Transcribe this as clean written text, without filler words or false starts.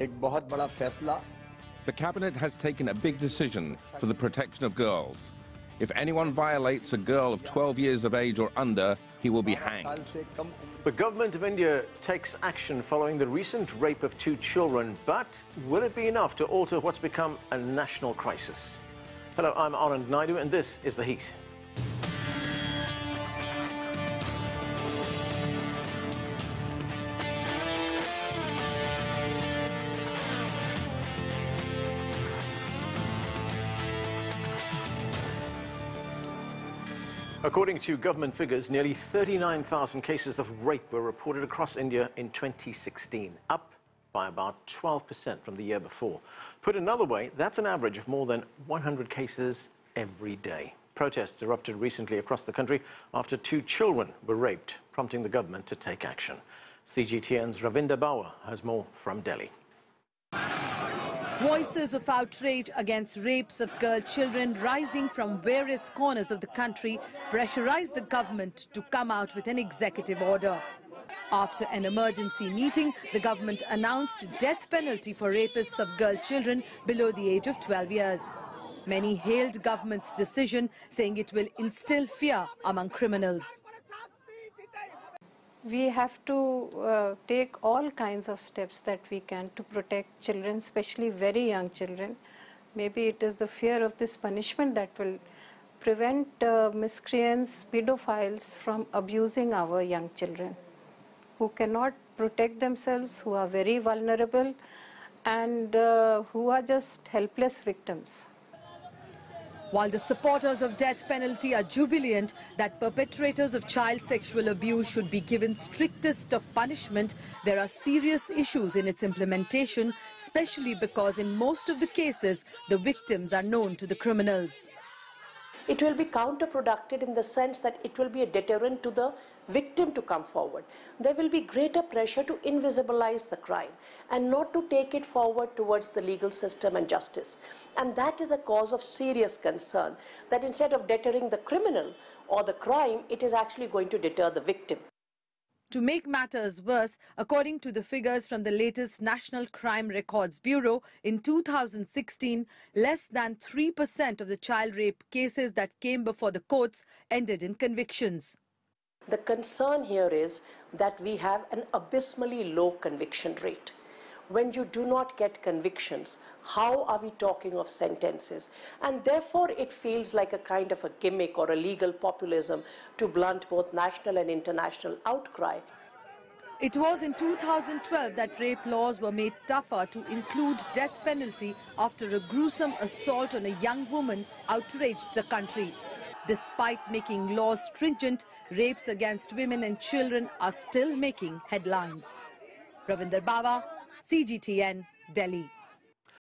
एक बहुत बड़ा फैसला. The cabinet has taken a big decision for the protection of girls. If anyone violates a girl of 12 years of age or under, he will be hanged. The government of India takes action following the recent rape of 2 children, but will it be enough to alter what's become a national crisis? Hello, I'm Anand Naidu, and this is The Heat. According to government figures, nearly 39,000 cases of rape were reported across India in 2016, up by about 12% from the year before. Put another way, that's an average of more than 100 cases every day. Protests erupted recently across the country after 2 children were raped, prompting the government to take action. CGTN's Ravinder Bawa has more from Delhi. Voices of outrage against rapes of girl children rising from various corners of the country pressurized the government to come out with an executive order. After an emergency meeting, the government announced death penalty for rapists of girl children below the age of 12 years. Many hailed government's decision, saying it will instill fear among criminals. We have to take all kinds of steps that we can to protect children, especially very young children. Maybe it is the fear of this punishment that will prevent miscreants, pedophiles from abusing our young children who cannot protect themselves, who are very vulnerable and who are just helpless victims. While the supporters of death penalty are jubilant that perpetrators of child sexual abuse should be given strictest of punishment, there are serious issues in its implementation, especially because in most of the cases, the victims are known to the criminals. It will be counterproductive in the sense that it will be a deterrent to the victim to come forward. There will be greater pressure to invisibilize the crime and not to take it forward towards the legal system and justice. And that is a cause of serious concern, that instead of deterring the criminal or the crime, it is actually going to deter the victim. To make matters worse, according to the figures from the latest National Crime Records Bureau, in 2016, less than 3% of the child rape cases that came before the courts ended in convictions. The concern here is that we have an abysmally low conviction rate. When you do not get convictions, how are we talking of sentences? And therefore, it feels like a kind of a gimmick or a legal populism to blunt both national and international outcry. It was in 2012 that rape laws were made tougher to include death penalty after a gruesome assault on a young woman outraged the country. Despite making laws stringent, rapes against women and children are still making headlines. Ravinder Bawa, CGTN, Delhi.